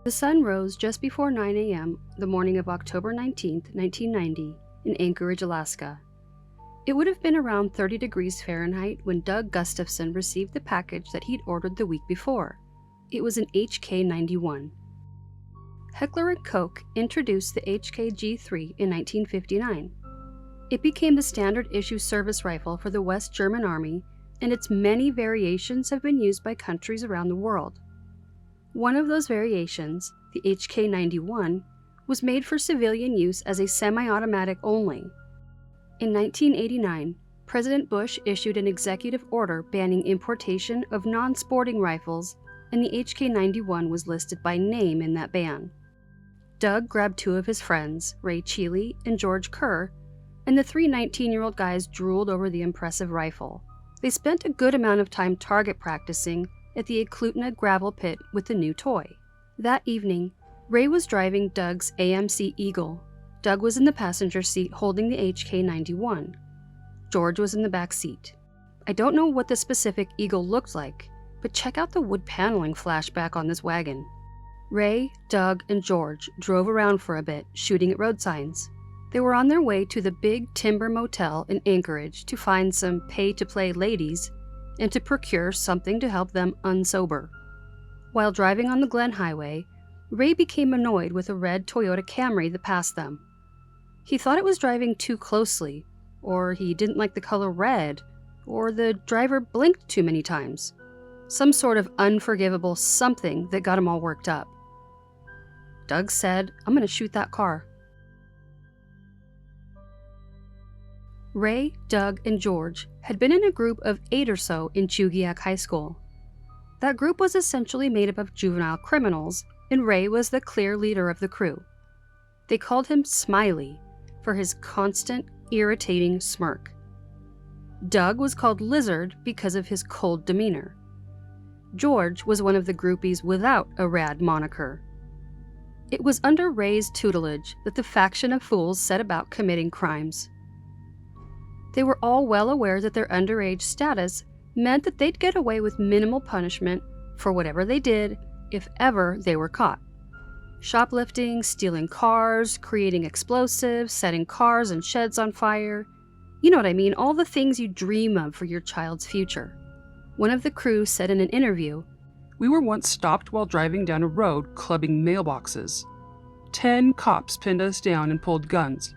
The sun rose just before 9 a.m. the morning of October 19, 1990, in Anchorage, Alaska. It would have been around 30 degrees Fahrenheit when Doug Gustafson received the package that he'd ordered the week before. It was an HK-91. Heckler & Koch introduced the HK-G3 in 1959. It became the standard issue service rifle for the West German Army, and its many variations have been used by countries around the world. One of those variations, the HK-91, was made for civilian use as a semi-automatic only. In 1989, President Bush issued an executive order banning importation of non-sporting rifles, and the HK-91 was listed by name in that ban. Doug grabbed two of his friends, Ray Cheeley and George Kerr, and the three 19-year-old guys drooled over the impressive rifle. They spent a good amount of time target practicing at the Eklutna gravel pit with the new toy. That evening, Ray was driving Doug's AMC Eagle. Doug was in the passenger seat holding the HK-91. George was in the back seat. I don't know what the specific Eagle looked like, but check out the wood paneling flashback on this wagon. Ray, Doug, and George drove around for a bit, shooting at road signs. They were on their way to the Big Timber Motel in Anchorage to find some pay-to-play ladies and to procure something to help them unsober. While driving on the Glen Highway, Ray became annoyed with a red Toyota Camry that passed them. He thought it was driving too closely, or he didn't like the color red, or the driver blinked too many times. Some sort of unforgivable something that got him all worked up. Doug said, "I'm going to shoot that car." Ray, Doug, and George had been in a group of 8 or so in Chugiak High School. That group was essentially made up of juvenile criminals, and Ray was the clear leader of the crew. They called him Smiley for his constant, irritating smirk. Doug was called Lizard because of his cold demeanor. George was one of the groupies without a rad moniker. It was under Ray's tutelage that the faction of fools set about committing crimes. They were all well aware that their underage status meant that they'd get away with minimal punishment for whatever they did if ever they were caught. Shoplifting, stealing cars, creating explosives, setting cars and sheds on fire. You know what I mean, all the things you dream of for your child's future. One of the crew said in an interview, "We were once stopped while driving down a road clubbing mailboxes. 10 cops pinned us down and pulled guns.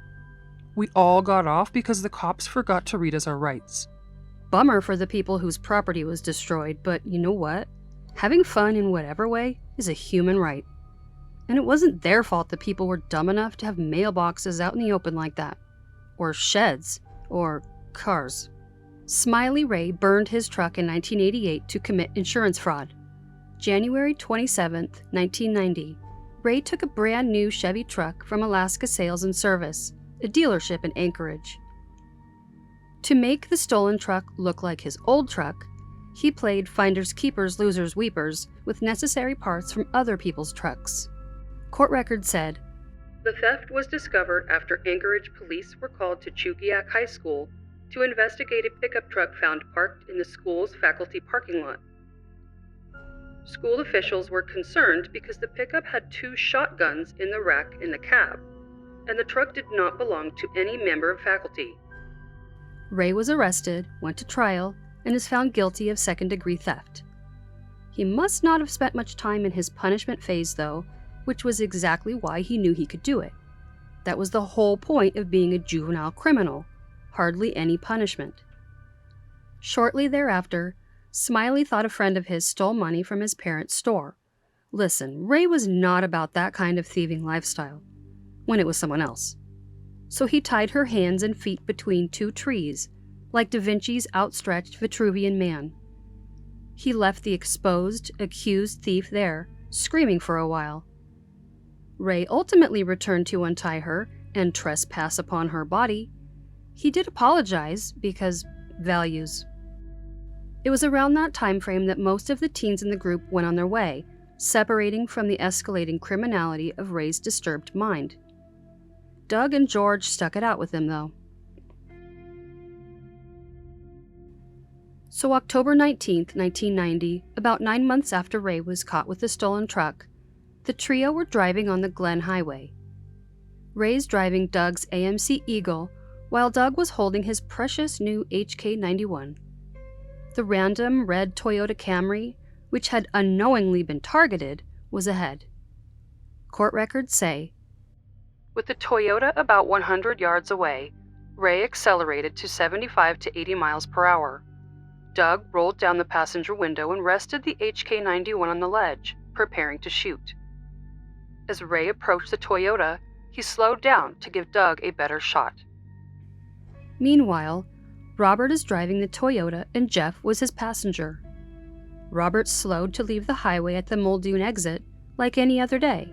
We all got off because the cops forgot to read us our rights." Bummer for the people whose property was destroyed, but you know what? Having fun in whatever way is a human right. And it wasn't their fault that people were dumb enough to have mailboxes out in the open like that. Or sheds. Or cars. Smiley Ray burned his truck in 1988 to commit insurance fraud. January 27, 1990, Ray took a brand new Chevy truck from Alaska Sales and Service, a dealership in Anchorage. To make the stolen truck look like his old truck, he played finders keepers, losers weepers with necessary parts from other people's trucks. Court records said, "The theft was discovered after Anchorage police were called to Chugiak High School to investigate a pickup truck found parked in the school's faculty parking lot. School officials were concerned because the pickup had 2 shotguns in the rack in the cab, and the truck did not belong to any member of faculty." Ray was arrested, went to trial, and is found guilty of second-degree theft. He must not have spent much time in his punishment phase, though, which was exactly why he knew he could do it. That was the whole point of being a juvenile criminal, hardly any punishment. Shortly thereafter, Smiley thought a friend of his stole money from his parents' store. Listen, Ray was not about that kind of thieving lifestyle, when it was someone else. So he tied her hands and feet between 2 trees, like Da Vinci's outstretched Vitruvian Man. He left the exposed, accused thief there, screaming for a while. Ray ultimately returned to untie her and trespass upon her body. He did apologize, because values. It was around that time frame that most of the teens in the group went on their way, separating from the escalating criminality of Ray's disturbed mind. Doug and George stuck it out with him, though. So October 19, 1990, about 9 months after Ray was caught with the stolen truck, The trio were driving on the Glen Highway. Ray's driving Doug's AMC Eagle, while Doug was holding his precious new HK91. The random red Toyota Camry, which had unknowingly been targeted, was ahead. Court records say, with the Toyota about 100 yards away, Ray accelerated to 75 to 80 miles per hour. Doug rolled down the passenger window and rested the HK91 on the ledge, preparing to shoot. As Ray approached the Toyota, he slowed down to give Doug a better shot. Meanwhile, Robert is driving the Toyota and Jeff was his passenger. Robert slowed to leave the highway at the Muldoon exit like any other day.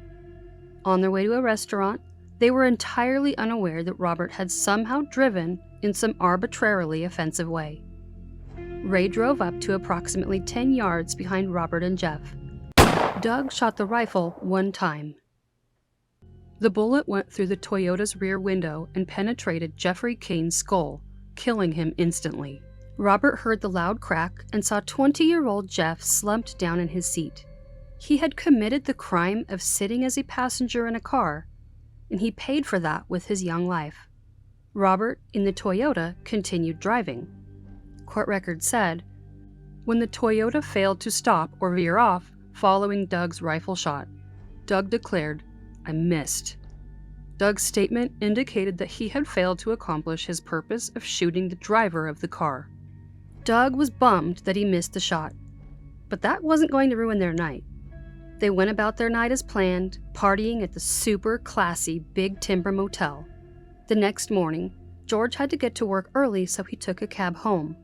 On their way to a restaurant, they were entirely unaware that Robert had somehow driven in some arbitrarily offensive way. Ray drove up to approximately 10 yards behind Robert and Jeff. Doug shot the rifle one time. The bullet went through the Toyota's rear window and penetrated Jeffrey Kane's skull, killing him instantly. Robert heard the loud crack and saw 20-year-old Jeff slumped down in his seat. He had committed the crime of sitting as a passenger in a car, and he paid for that with his young life. Robert, in the Toyota, continued driving. Court records said, when the Toyota failed to stop or veer off following Doug's rifle shot, Doug declared, "I missed." Doug's statement indicated that he had failed to accomplish his purpose of shooting the driver of the car. Doug was bummed that he missed the shot, but that wasn't going to ruin their night. They went about their night as planned, partying at the super classy Big Timber Motel. The next morning, George had to get to work early, so he took a cab home.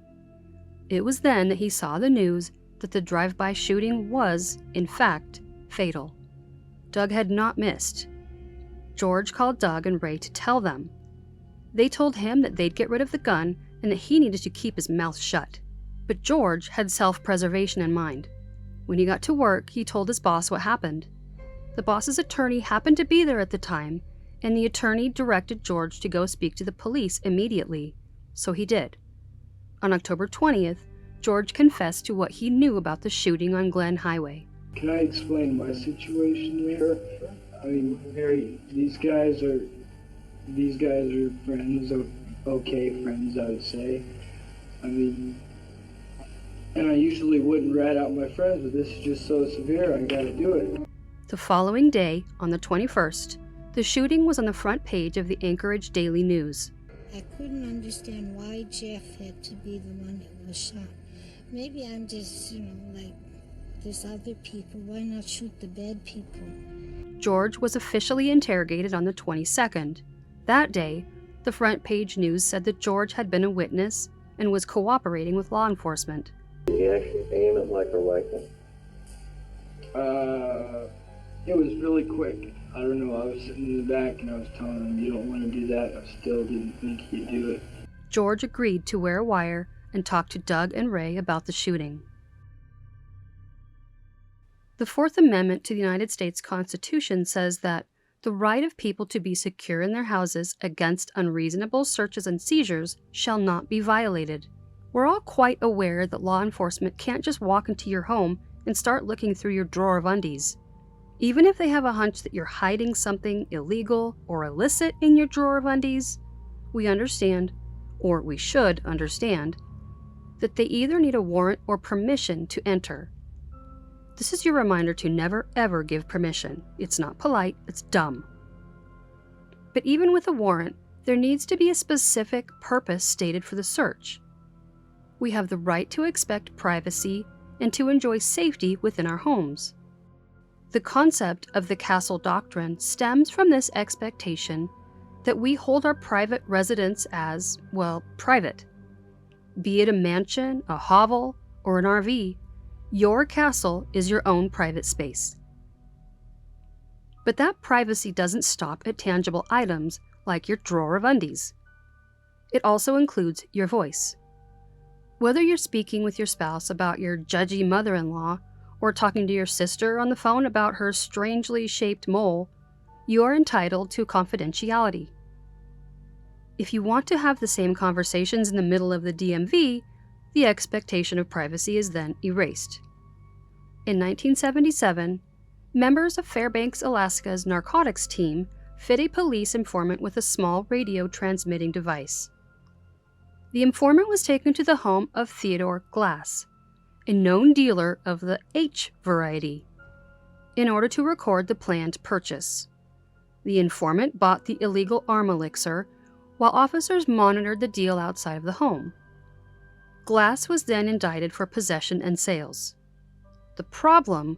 It was then that he saw the news that the drive-by shooting was, in fact, fatal. Doug had not missed. George called Doug and Ray to tell them. They told him that they'd get rid of the gun and that he needed to keep his mouth shut. But George had self-preservation in mind. When he got to work, he told his boss what happened. The boss's attorney happened to be there at the time, and the attorney directed George to go speak to the police immediately. So he did. On October 20th, George confessed to what he knew about the shooting on Glen Highway. Can I explain my situation here? I mean, these guys are friends, okay friends, I would say. I mean, and I usually wouldn't rat out my friends, but this is just so severe, I gotta do it. The following day, on the 21st, the shooting was on the front page of the Anchorage Daily News. I couldn't understand why Jeff had to be the one that was shot. Maybe I'm just, like there's other people. Why not shoot the bad people? George was officially interrogated on the 22nd. That day, the front page news said that George had been a witness and was cooperating with law enforcement. Did he actually aim it like a rifle? It was really quick. I don't know, I was sitting in the back and I was telling him, you don't want to do that. I still didn't think he'd do it. George agreed to wear a wire and talk to Doug and Ray about the shooting. The Fourth Amendment to the United States Constitution says that the right of people to be secure in their houses against unreasonable searches and seizures shall not be violated. We're all quite aware that law enforcement can't just walk into your home and start looking through your drawer of undies. Even if they have a hunch that you're hiding something illegal or illicit in your drawer of undies, we understand, or we should understand, that they either need a warrant or permission to enter. This is your reminder to never ever give permission. It's not polite, it's dumb. But even with a warrant, there needs to be a specific purpose stated for the search. We have the right to expect privacy and to enjoy safety within our homes. The concept of the castle doctrine stems from this expectation that we hold our private residence as, well, private. Be it a mansion, a hovel, or an RV, your castle is your own private space. But that privacy doesn't stop at tangible items like your drawer of undies. It also includes your voice. Whether you're speaking with your spouse about your judgy mother-in-law or talking to your sister on the phone about her strangely shaped mole, you are entitled to confidentiality. If you want to have the same conversations in the middle of the DMV, the expectation of privacy is then erased. In 1977, Members of Fairbanks, Alaska's narcotics team fit a police informant with a small radio transmitting device. The informant was taken to the home of Theodore Glass, a known dealer of the H variety, in order to record the planned purchase. The informant bought the illegal arm elixir while officers monitored the deal outside of the home. Glass was then indicted for possession and sales. The problem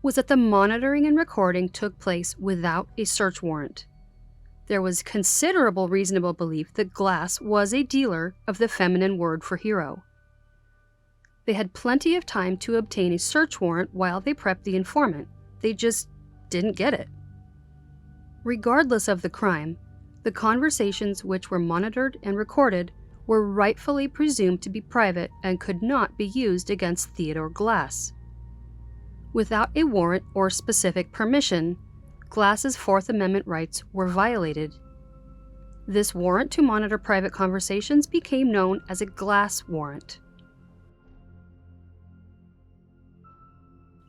was that the monitoring and recording took place without a search warrant. There was considerable reasonable belief that Glass was a dealer of the feminine word for hero. They had plenty of time to obtain a search warrant while they prepped the informant. They just didn't get it. Regardless of the crime, the conversations which were monitored and recorded were rightfully presumed to be private and could not be used against Theodore Glass. Without a warrant or specific permission, Glass's Fourth Amendment rights were violated. This warrant to monitor private conversations became known as a Glass warrant.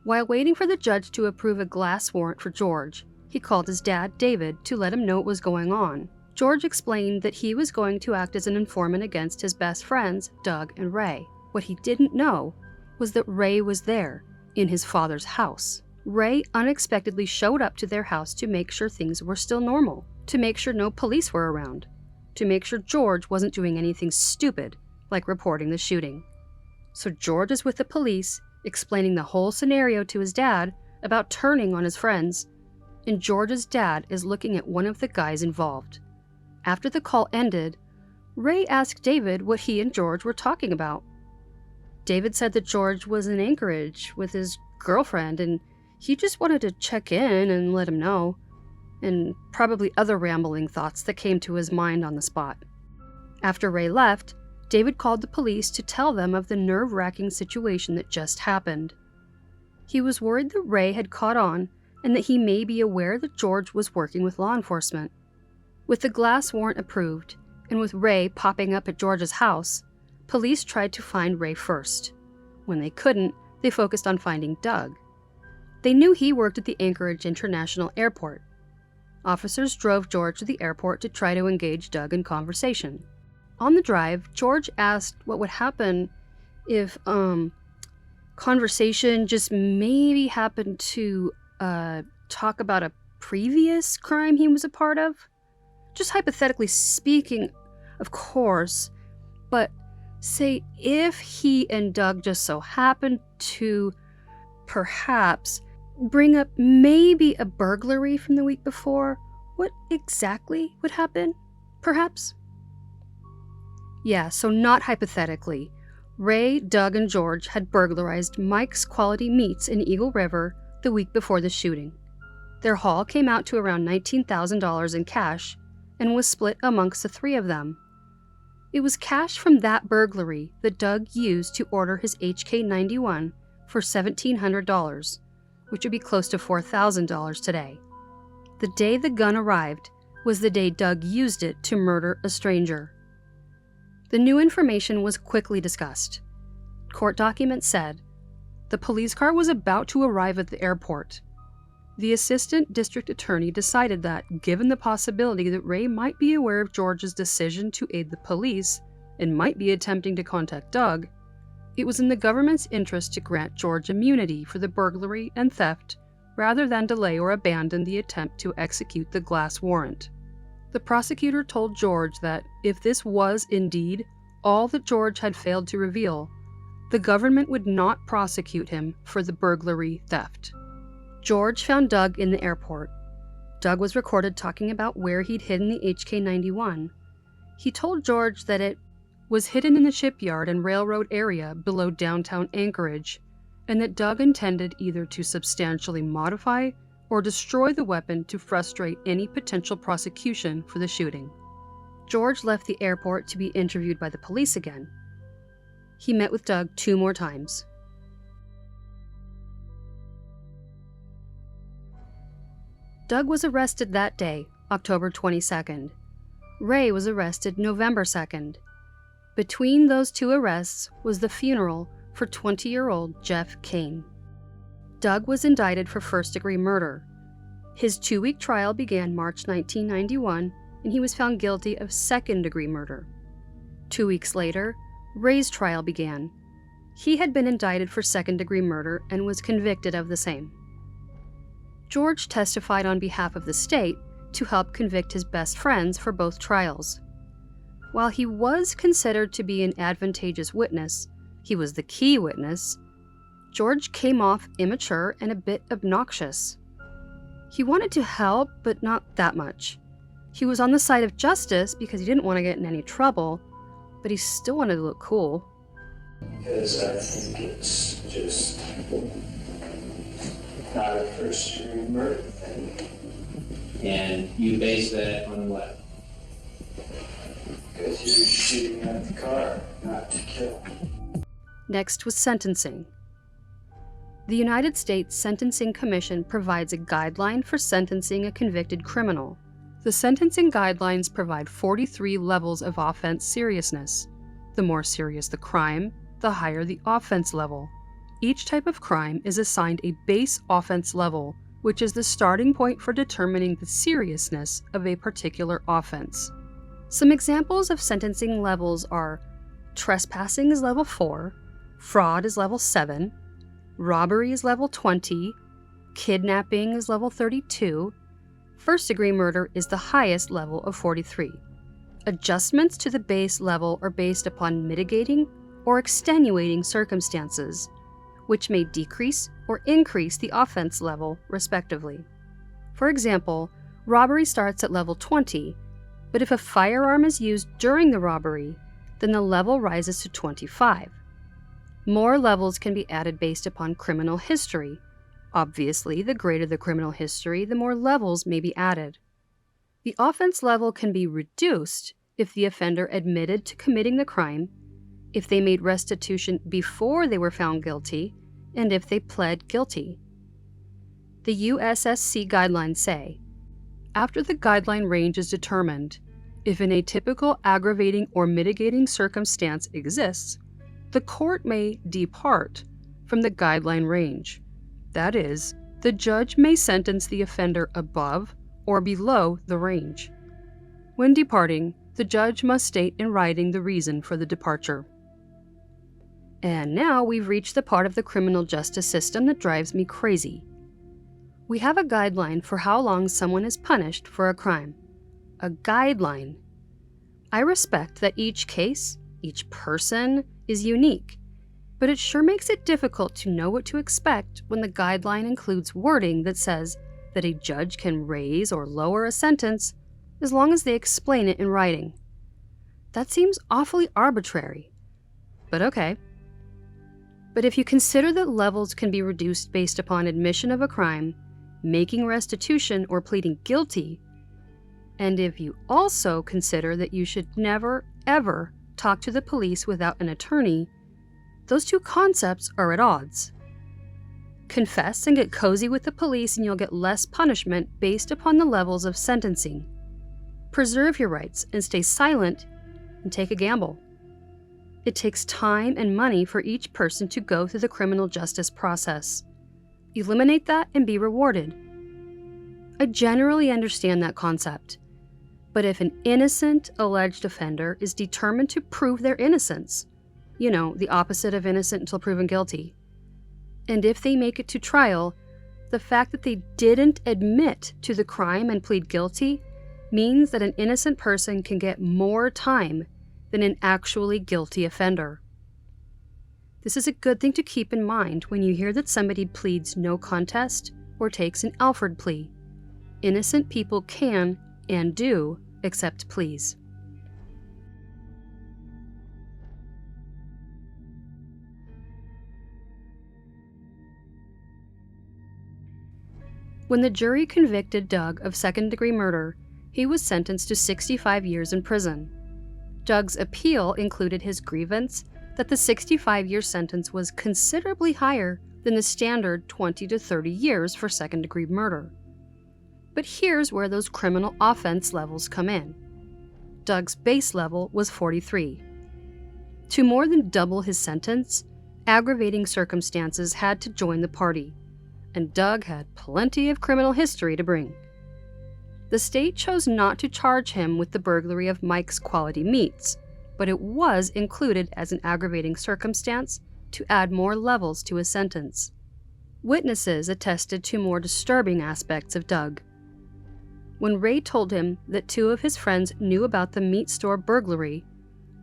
While waiting for the judge to approve a Glass warrant for George, he called his dad, David, to let him know what was going on. George explained that he was going to act as an informant against his best friends, Doug and Ray. What he didn't know was that Ray was there, in his father's house. Ray unexpectedly showed up to their house to make sure things were still normal, to make sure no police were around, to make sure George wasn't doing anything stupid, like reporting the shooting. So George is with the police, explaining the whole scenario to his dad about turning on his friends, and George's dad is looking at one of the guys involved. After the call ended, Ray asked David what he and George were talking about. David said that George was in Anchorage with his girlfriend and he just wanted to check in and let him know, and probably other rambling thoughts that came to his mind on the spot. After Ray left, David called the police to tell them of the nerve-wracking situation that just happened. He was worried that Ray had caught on and that he may be aware that George was working with law enforcement. With the Glass warrant approved, and with Ray popping up at George's house, police tried to find Ray first. When they couldn't, they focused on finding Doug. They knew he worked at the Anchorage International Airport. Officers drove George to the airport to try to engage Doug in conversation. On the drive, George asked what would happen if, conversation just maybe happened to, talk about a previous crime he was a part of. Just hypothetically speaking, of course, but say if he and Doug just so happened to, perhaps, bring up maybe a burglary from the week before, what exactly would happen, perhaps? Yeah, so not hypothetically. Ray, Doug, and George had burglarized Mike's Quality Meats in Eagle River the week before the shooting. Their haul came out to around $19,000 in cash and was split amongst the three of them. It was cash from that burglary that Doug used to order his HK91 for $1,700, which would be close to $4,000 today. The day the gun arrived was the day Doug used it to murder a stranger. The new information was quickly discussed. Court documents said, the police car was about to arrive at the airport. The assistant district attorney decided that, given the possibility that Ray might be aware of George's decision to aid the police and might be attempting to contact Doug, it was in the government's interest to grant George immunity for the burglary and theft rather than delay or abandon the attempt to execute the Glass warrant. The prosecutor told George that if this was indeed all that George had failed to reveal, the government would not prosecute him for the burglary theft. George found Doug in the airport. Doug was recorded talking about where he'd hidden the HK91. He told George that it was hidden in the shipyard and railroad area below downtown Anchorage, and that Doug intended either to substantially modify or destroy the weapon to frustrate any potential prosecution for the shooting. George left the airport to be interviewed by the police again. He met with Doug 2 more times. Doug was arrested that day, October 22nd. Ray was arrested November 2nd. Between those 2 arrests was the funeral for 20-year-old Jeff Kane. Doug was indicted for first-degree murder. His 2-week trial began March 1991, and he was found guilty of second-degree murder. 2 weeks later, Ray's trial began. He had been indicted for second-degree murder and was convicted of the same. George testified on behalf of the state to help convict his best friends for both trials. While he was considered to be an advantageous witness, he was the key witness, George came off immature and a bit obnoxious. He wanted to help, but not that much. He was on the side of justice because he didn't want to get in any trouble, but he still wanted to look cool. Because I think it's just not a first-degree murder thing. And you base that on what? Because you're shooting at the car, not to kill. Next was sentencing. The United States Sentencing Commission provides a guideline for sentencing a convicted criminal. The sentencing guidelines provide 43 levels of offense seriousness. The more serious the crime, the higher the offense level. Each type of crime is assigned a base offense level, which is the starting point for determining the seriousness of a particular offense. Some examples of sentencing levels are trespassing is level 4, fraud is level 7, robbery is level 20, kidnapping is level 32, first-degree murder is the highest level of 43. Adjustments to the base level are based upon mitigating or extenuating circumstances, which may decrease or increase the offense level, respectively. For example, robbery starts at level 20, but if a firearm is used during the robbery, then the level rises to 25. More levels can be added based upon criminal history. Obviously, the greater the criminal history, the more levels may be added. The offense level can be reduced if the offender admitted to committing the crime, if they made restitution before they were found guilty, and if they pled guilty. The USSC guidelines say, after the guideline range is determined, if an atypical aggravating or mitigating circumstance exists, the court may depart from the guideline range. That is, the judge may sentence the offender above or below the range. When departing, the judge must state in writing the reason for the departure. And now we've reached the part of the criminal justice system that drives me crazy. We have a guideline for how long someone is punished for a crime. A guideline. I respect that each case, each person, is unique, but it sure makes it difficult to know what to expect when the guideline includes wording that says that a judge can raise or lower a sentence as long as they explain it in writing. That seems awfully arbitrary, but okay. But if you consider that levels can be reduced based upon admission of a crime, making restitution, or pleading guilty, and if you also consider that you should never, ever talk to the police without an attorney, those two concepts are at odds. Confess and get cozy with the police and you'll get less punishment based upon the levels of sentencing. Preserve your rights and stay silent and take a gamble. It takes time and money for each person to go through the criminal justice process. Eliminate that and be rewarded. I generally understand that concept. But if an innocent alleged offender is determined to prove their innocence, the opposite of innocent until proven guilty, and if they make it to trial, the fact that they didn't admit to the crime and plead guilty means that an innocent person can get more time than an actually guilty offender. This is a good thing to keep in mind when you hear that somebody pleads no contest or takes an Alford plea. Innocent people can and do accept pleas. When the jury convicted Doug of second-degree murder, he was sentenced to 65 years in prison. Doug's appeal included his grievance that the 65-year sentence was considerably higher than the standard 20 to 30 years for second-degree murder. But here's where those criminal offense levels come in. Doug's base level was 43. To more than double his sentence, aggravating circumstances had to join the party. and Doug had plenty of criminal history to bring. The state chose not to charge him with the burglary of Mike's Quality Meats, but it was included as an aggravating circumstance to add more levels to his sentence. Witnesses attested to more disturbing aspects of Doug. When Ray told him that 2 of his friends knew about the meat store burglary,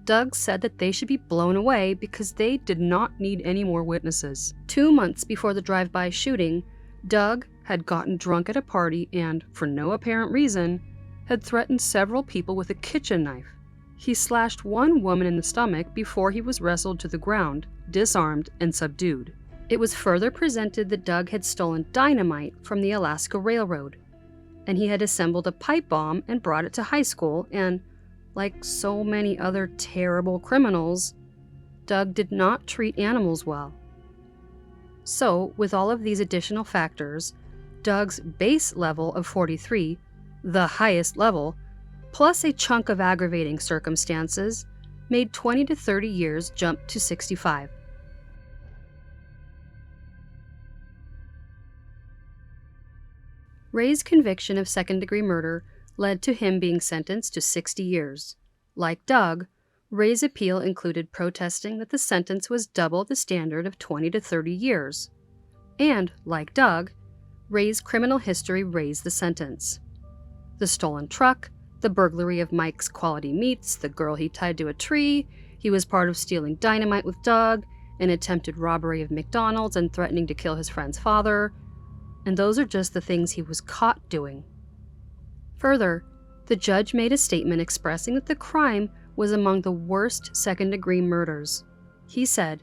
Doug said that they should be blown away because they did not need any more witnesses. 2 months before the drive-by shooting, Doug had gotten drunk at a party and, for no apparent reason, had threatened several people with a kitchen knife. He slashed one woman in the stomach before he was wrestled to the ground, disarmed, and subdued. It was further presented that Doug had stolen dynamite from the Alaska Railroad, and he had assembled a pipe bomb and brought it to high school, and, like so many other terrible criminals, Doug did not treat animals well. So, with all of these additional factors, Doug's base level of 43, the highest level, plus a chunk of aggravating circumstances, made 20 to 30 years jump to 65. Ray's conviction of second-degree murder led to him being sentenced to 60 years. Like Doug, Ray's appeal included protesting that the sentence was double the standard of 20 to 30 years. And, like Doug, Ray's criminal history raised the sentence. The stolen truck, the burglary of Mike's Quality Meats, the girl he tied to a tree, he was part of stealing dynamite with Doug, an attempted robbery of McDonald's and threatening to kill his friend's father, and those are just the things he was caught doing. Further, the judge made a statement expressing that the crime was among the worst second-degree murders. He said,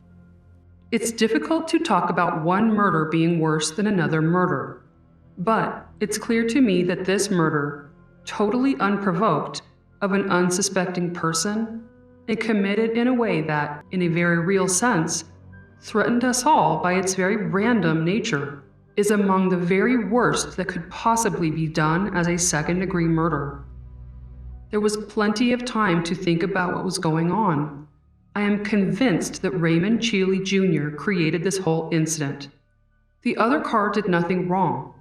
It's difficult to talk about one murder being worse than another murder, but it's clear to me that this murder, totally unprovoked, of an unsuspecting person, and committed in a way that, in a very real sense, threatened us all by its very random nature, is among the very worst that could possibly be done as a second-degree murder. There was plenty of time to think about what was going on. I am convinced that Raymond Cheeley Jr. created this whole incident. The other car did nothing wrong.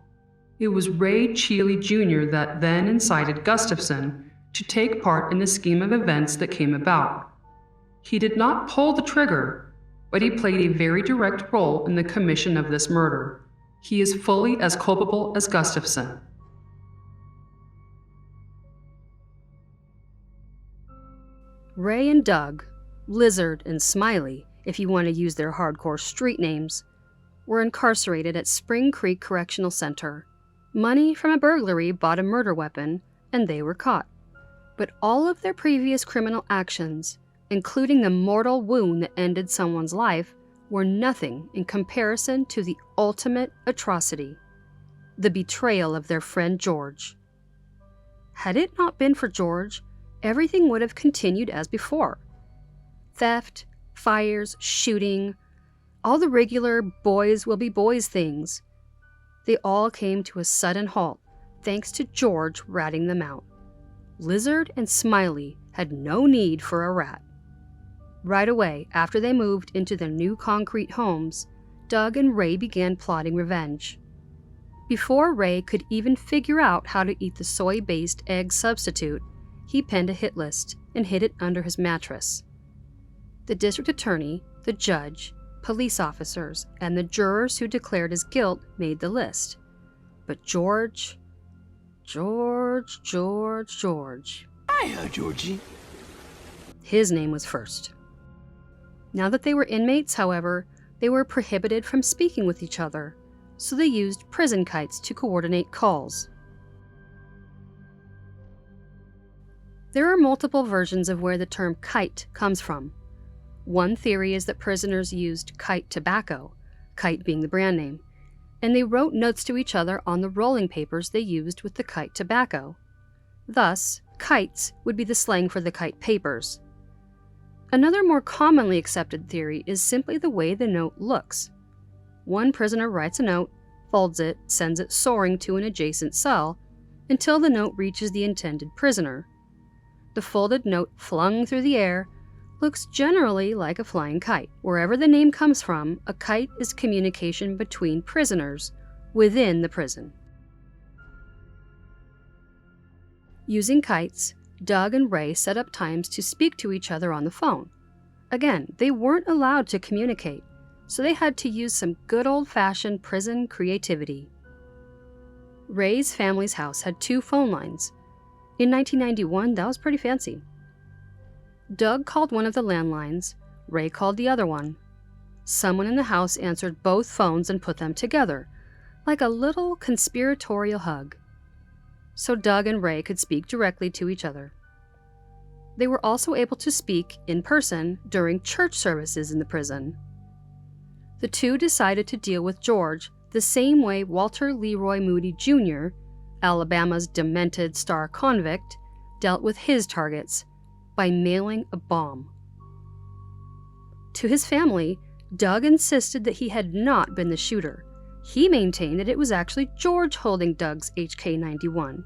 It was Ray Cheeley Jr. that then incited Gustafson to take part in the scheme of events that came about. He did not pull the trigger, but he played a very direct role in the commission of this murder. He is fully as culpable as Gustafson. Ray and Doug, Lizard and Smiley, if you want to use their hardcore street names, were incarcerated at Spring Creek Correctional Center. Money from a burglary bought a murder weapon, and they were caught. But all of their previous criminal actions, including the mortal wound that ended someone's life, were nothing in comparison to the ultimate atrocity, the betrayal of their friend George. Had it not been for George, everything would have continued as before. Theft, fires, shooting, all the regular boys will be boys things. They all came to a sudden halt thanks to George ratting them out. Lizard and Smiley had no need for a rat. Right away, after they moved into their new concrete homes, Doug and Ray began plotting revenge. Before Ray could even figure out how to eat the soy-based egg substitute, he penned a hit list and hid it under his mattress. The district attorney, the judge, police officers, and the jurors who declared his guilt made the list. But George. Hiya, Georgie. His name was first. Now that they were inmates, however, they were prohibited from speaking with each other, so they used prison kites to coordinate calls. There are multiple versions of where the term kite comes from. One theory is that prisoners used kite tobacco, kite being the brand name, and they wrote notes to each other on the rolling papers they used with the kite tobacco. Thus, kites would be the slang for the kite papers. Another more commonly accepted theory is simply the way the note looks. One prisoner writes a note, folds it, sends it soaring to an adjacent cell, until the note reaches the intended prisoner. The folded note flung through the air looks generally like a flying kite. Wherever the name comes from, a kite is communication between prisoners, within the prison. Using kites, Doug and Ray set up times to speak to each other on the phone. Again, they weren't allowed to communicate, so they had to use some good old-fashioned prison creativity. Ray's family's house had 2 phone lines. In 1991, that was pretty fancy. Doug called one of the landlines, Ray called the other one. Someone in the house answered both phones and put them together, like a little conspiratorial hug, so Doug and Ray could speak directly to each other. They were also able to speak in person during church services in the prison. The two decided to deal with George the same way Walter Leroy Moody Jr., Alabama's demented star convict, dealt with his targets by mailing a bomb. To his family, Doug insisted that he had not been the shooter. He maintained that it was actually George holding Doug's HK-91.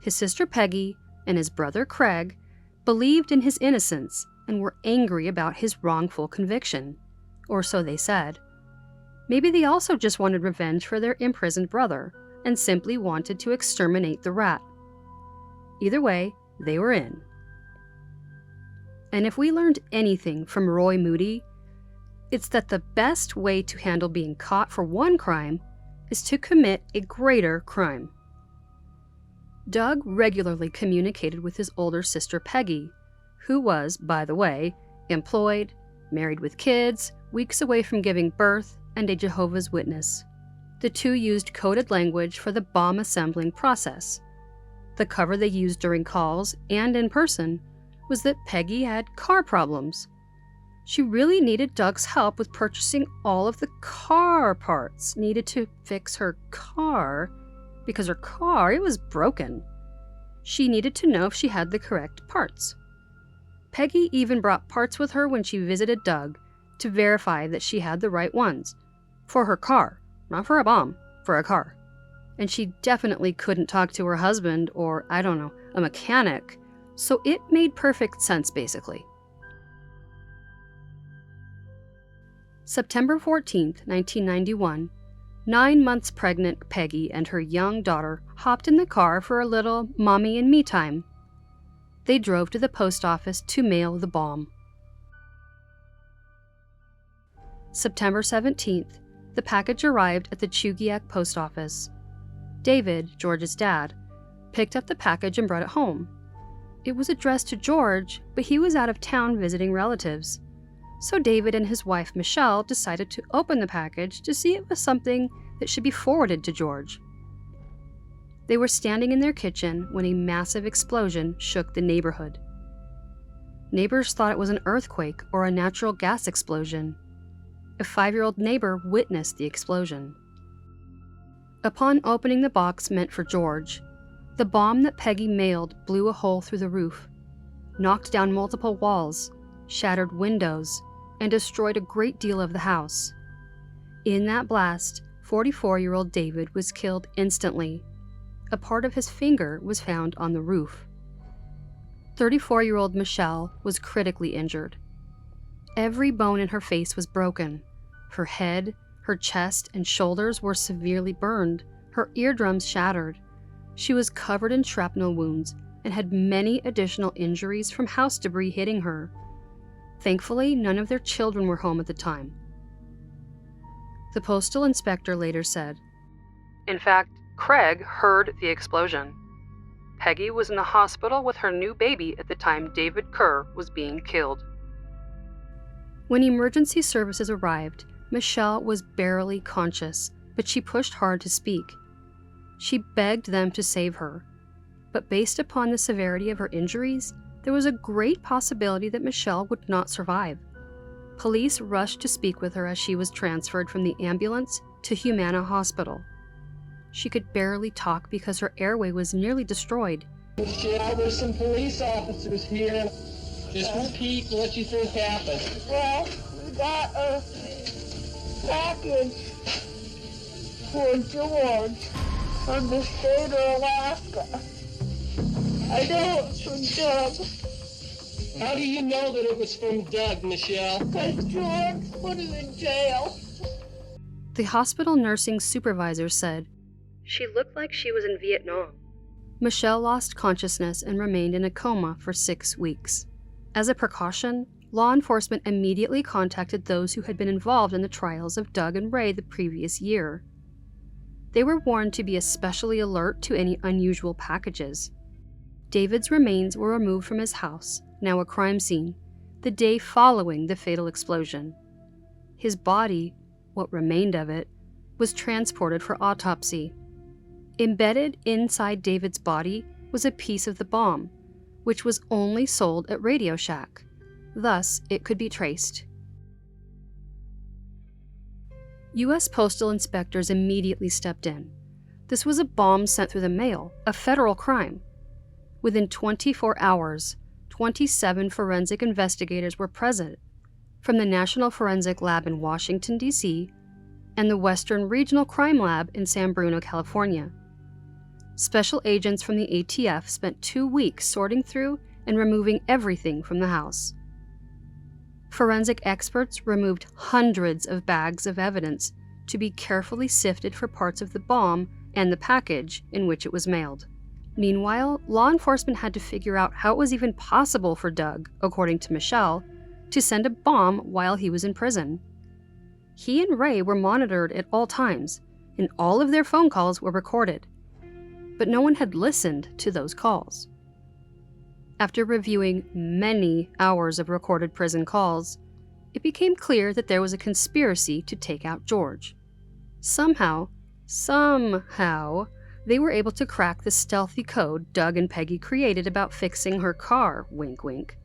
His sister Peggy and his brother Craig believed in his innocence and were angry about his wrongful conviction, or so they said. Maybe they also just wanted revenge for their imprisoned brother and simply wanted to exterminate the rat. Either way, they were in. And if we learned anything from Roy Moody, it's that the best way to handle being caught for one crime is to commit a greater crime. Doug regularly communicated with his older sister Peggy, who was, by the way, employed, married with kids, weeks away from giving birth, and a Jehovah's Witness. The two used coded language for the bomb assembling process. The cover they used during calls and in person was that Peggy had car problems. She really needed Doug's help with purchasing all of the car parts needed to fix her car, because her car, it was broken. She needed to know if she had the correct parts. Peggy even brought parts with her when she visited Doug to verify that she had the right ones. For her car, not for a bomb, for a car. And she definitely couldn't talk to her husband or, I don't know, a mechanic, so it made perfect sense basically. September 14th, 1991, 9 months pregnant Peggy and her young daughter hopped in the car for a little mommy and me time. They drove to the post office to mail the bomb. September 17th, the package arrived at the Chugiak post office. David, George's dad, picked up the package and brought it home. It was addressed to George, but he was out of town visiting relatives. So David and his wife Michelle decided to open the package to see if it was something that should be forwarded to George. They were standing in their kitchen when a massive explosion shook the neighborhood. Neighbors thought it was an earthquake or a natural gas explosion. A 5-year-old neighbor witnessed the explosion. Upon opening the box meant for George, the bomb that Peggy mailed blew a hole through the roof, knocked down multiple walls, shattered windows, and destroyed a great deal of the house. In that blast, 44-year-old David was killed instantly. A part of his finger was found on the roof. 34-year-old Michelle was critically injured. Every bone in her face was broken. Her head, her chest, and shoulders were severely burned. Her eardrums shattered. She was covered in shrapnel wounds and had many additional injuries from house debris hitting her. Thankfully, none of their children were home at the time. The postal inspector later said, "In fact, Craig heard the explosion. Peggy was in the hospital with her new baby at the time David Kerr was being killed." When emergency services arrived, Michelle was barely conscious, but she pushed hard to speak. She begged them to save her, but based upon the severity of her injuries, there was a great possibility that Michelle would not survive. Police rushed to speak with her as she was transferred from the ambulance to Humana Hospital. She could barely talk because her airway was nearly destroyed. Michelle, there's some police officers here. Just repeat what you think happened. Well, we got a package for George from the state of Alaska. I know it's from Doug. How do you know that it was from Doug, Michelle? Because George put him in jail. The hospital nursing supervisor said, "She looked like she was in Vietnam." Michelle lost consciousness and remained in a coma for 6 weeks. As a precaution, law enforcement immediately contacted those who had been involved in the trials of Doug and Ray the previous year. They were warned to be especially alert to any unusual packages. David's remains were removed from his house, now a crime scene, the day following the fatal explosion. His body, what remained of it, was transported for autopsy. Embedded inside David's body was a piece of the bomb, which was only sold at Radio Shack. Thus, it could be traced. U.S. postal inspectors immediately stepped in. This was a bomb sent through the mail, a federal crime. Within 24 hours, 27 forensic investigators were present from the National Forensic Lab in Washington, D.C., and the Western Regional Crime Lab in San Bruno, California. Special agents from the ATF spent 2 weeks sorting through and removing everything from the house. Forensic experts removed hundreds of bags of evidence to be carefully sifted for parts of the bomb and the package in which it was mailed. Meanwhile, law enforcement had to figure out how it was even possible for Doug, according to Michelle, to send a bomb while he was in prison. He and Ray were monitored at all times, and all of their phone calls were recorded. But no one had listened to those calls. After reviewing many hours of recorded prison calls, it became clear that there was a conspiracy to take out George. Somehow, they were able to crack the stealthy code Doug and Peggy created about fixing her car, wink wink.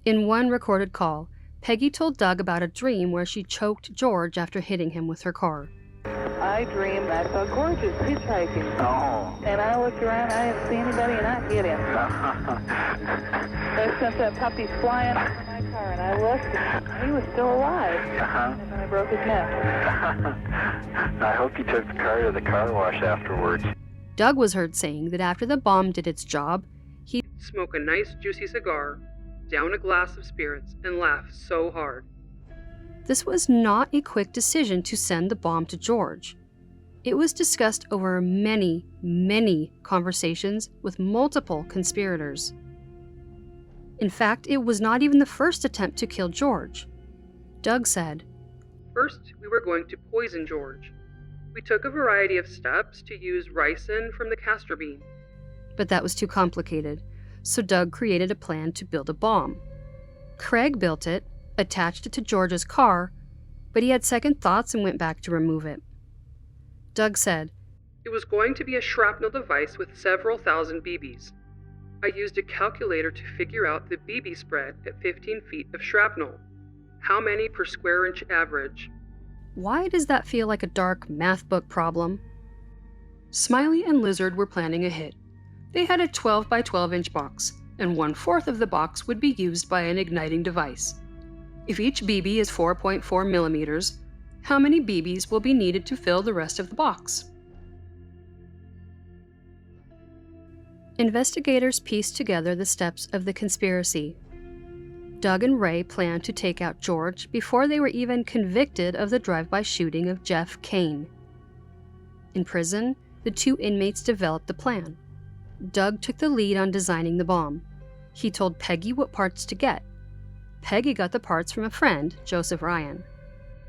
In one recorded call, Peggy told Doug about a dream where she choked George after hitting him with her car. I dreamed I saw George's hitchhiking. Oh. And I looked around, I didn't see anybody, and I hit him. I sent that puppy flying out of my car, and I looked, and he was still alive. And then I broke his neck. I hope you took the car to the car wash afterwards. Doug was heard saying that after the bomb did its job, he'd Smoke a nice juicy cigar, down a glass of spirits, and laugh so hard. This was not a quick decision to send the bomb to George. It was discussed over many, many conversations with multiple conspirators. In fact, it was not even the first attempt to kill George. Doug said, First, we were going to poison George. We took a variety of steps to use ricin from the castor bean. But that was too complicated, so Doug created a plan to build a bomb. Craig built it, attached it to George's car, but he had second thoughts and went back to remove it. Doug said, It was going to be a shrapnel device with several thousand BBs. I used a calculator to figure out the BB spread at 15 feet of shrapnel. How many per square inch average? Why does that feel like a dark math book problem? Smiley and Lizard were planning a hit. They had a 12 by 12 inch box, and 1/4 of the box would be used by an igniting device. If each BB is 4.4 millimeters, how many BBs will be needed to fill the rest of the box? Investigators pieced together the steps of the conspiracy. Doug and Ray planned to take out George before they were even convicted of the drive-by shooting of Jeff Kane. In prison, the 2 inmates developed the plan. Doug took the lead on designing the bomb. He told Peggy what parts to get. Peggy got the parts from a friend, Joseph Ryan.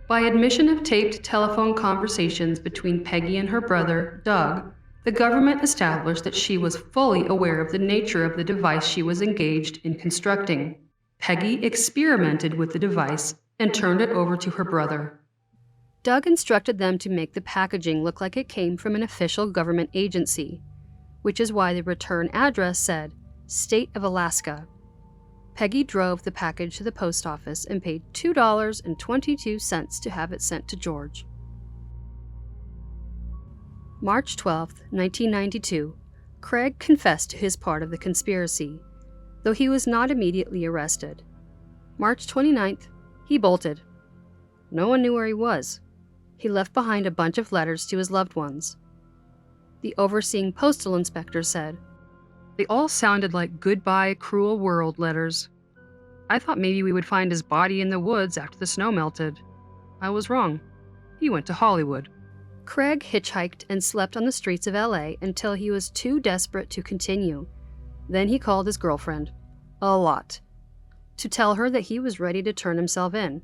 By admission of taped telephone conversations between Peggy and her brother, Doug, the government established that she was fully aware of the nature of the device she was engaged in constructing. Peggy experimented with the device and turned it over to her brother. Doug instructed them to make the packaging look like it came from an official government agency, which is why the return address said, State of Alaska. Peggy drove the package to the post office and paid $2.22 to have it sent to George. March 12, 1992, Craig confessed to his part of the conspiracy, though he was not immediately arrested. March 29th, he bolted. No one knew where he was. He left behind a bunch of letters to his loved ones. The overseeing postal inspector said, They all sounded like goodbye, cruel world letters. I thought maybe we would find his body in the woods after the snow melted. I was wrong. he went to Hollywood. Craig hitchhiked and slept on the streets of LA until he was too desperate to continue. Then he called his girlfriend, a lot, to tell her that he was ready to turn himself in.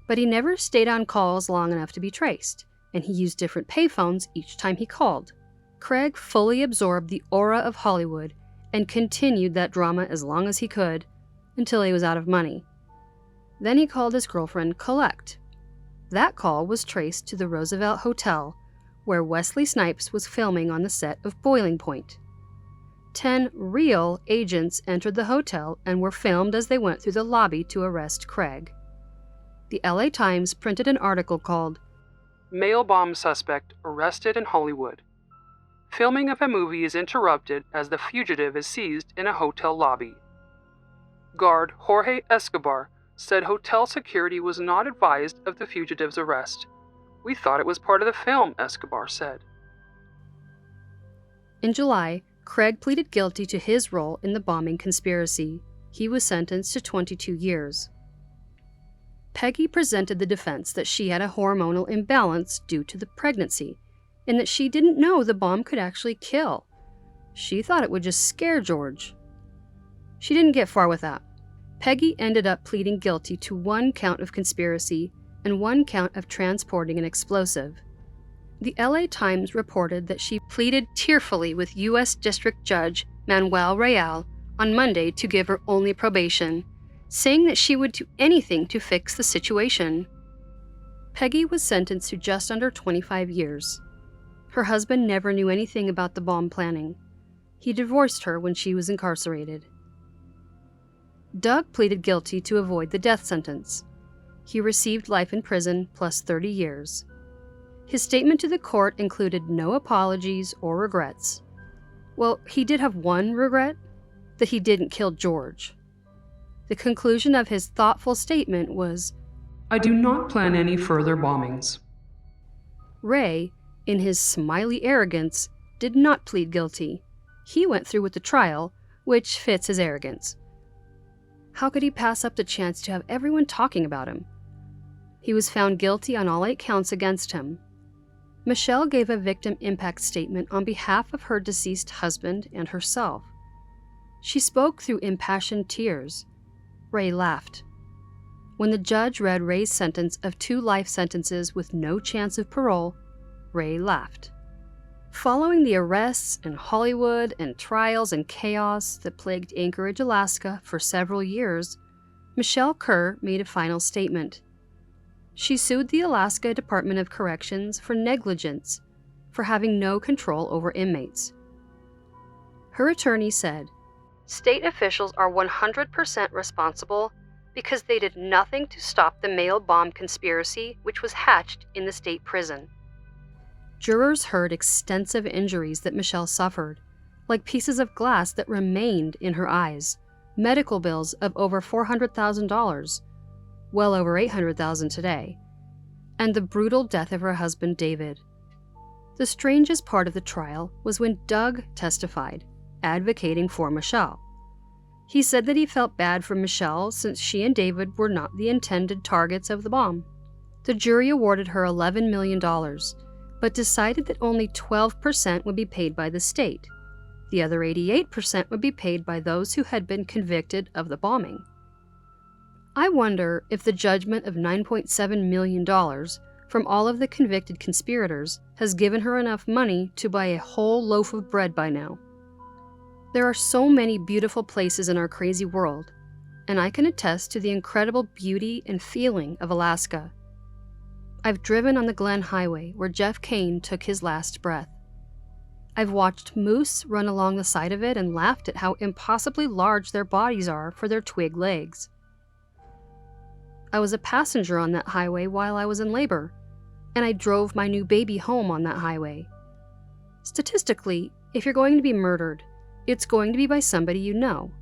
But he never stayed on calls long enough to be traced, and he used different payphones each time he called. Craig fully absorbed the aura of Hollywood and continued that drama as long as he could, until he was out of money. Then he called his girlfriend Colette. That call was traced to the Roosevelt Hotel, where Wesley Snipes was filming on the set of Boiling Point. 10 real agents entered the hotel and were filmed as they went through the lobby to arrest Craig. The LA Times printed an article called Mail bomb suspect arrested in Hollywood. Filming of a movie is interrupted as the fugitive is seized in a hotel lobby. Guard Jorge Escobar said hotel security was not advised of the fugitive's arrest. We thought it was part of the film, Escobar said. In July, Craig pleaded guilty to his role in the bombing conspiracy. He was sentenced to 22 years. Peggy presented the defense that she had a hormonal imbalance due to the pregnancy, and that she didn't know the bomb could actually kill. She thought it would just scare George. She didn't get far with that. Peggy ended up pleading guilty to 1 count of conspiracy and 1 count of transporting an explosive. The LA Times reported that she pleaded tearfully with U.S. District Judge Manuel Real on Monday to give her only probation, saying that she would do anything to fix the situation. Peggy was sentenced to just under 25 years. Her husband never knew anything about the bomb planning. He divorced her when she was incarcerated. Doug pleaded guilty to avoid the death sentence. He received life in prison plus 30 years. His statement to the court included no apologies or regrets. Well, he did have one regret, that he didn't kill George. The conclusion of his thoughtful statement was, I do not plan any further bombings. Ray, in his smiley arrogance, did not plead guilty. He went through with the trial, which fits his arrogance. How could he pass up the chance to have everyone talking about him? He was found guilty on all 8 counts against him. Michelle gave a victim impact statement on behalf of her deceased husband and herself. She spoke through impassioned tears. Ray laughed. When the judge read Ray's sentence of 2 life sentences with no chance of parole, Ray laughed. Following the arrests in Hollywood and trials and chaos that plagued Anchorage, Alaska for several years, Michelle Kerr made a final statement. She sued the Alaska Department of Corrections for negligence, for having no control over inmates. Her attorney said, "State officials are 100% responsible because they did nothing to stop the mail bomb conspiracy which was hatched in the state prison." Jurors heard extensive injuries that Michelle suffered, like pieces of glass that remained in her eyes, medical bills of over $400,000, well over $800,000 today, and the brutal death of her husband David. The strangest part of the trial was when Doug testified, advocating for Michelle. He said that he felt bad for Michelle since she and David were not the intended targets of the bomb. The jury awarded her $11 million, but decided that only 12% would be paid by the state. The other 88% would be paid by those who had been convicted of the bombing. I wonder if the judgment of $9.7 million from all of the convicted conspirators has given her enough money to buy a whole loaf of bread by now. There are so many beautiful places in our crazy world, and I can attest to the incredible beauty and feeling of Alaska. I've driven on the Glen Highway where Jeff Kane took his last breath. I've watched moose run along the side of it and laughed at how impossibly large their bodies are for their twig legs. I was a passenger on that highway while I was in labor, and I drove my new baby home on that highway. Statistically, if you're going to be murdered, it's going to be by somebody you know.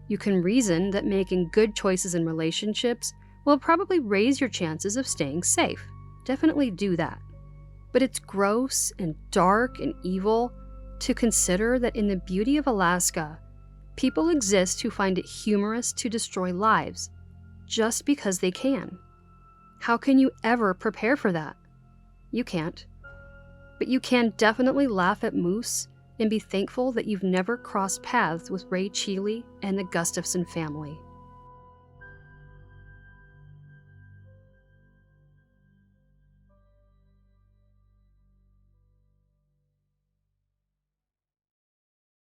You can reason that making good choices in relationships will probably raise your chances of staying safe. Definitely do that. But it's gross and dark and evil to consider that in the beauty of Alaska, people exist who find it humorous to destroy lives just because they can. How can you ever prepare for that? You can't. But you can definitely laugh at Moose and be thankful that you've never crossed paths with Ray Cheeley and the Gustafson family.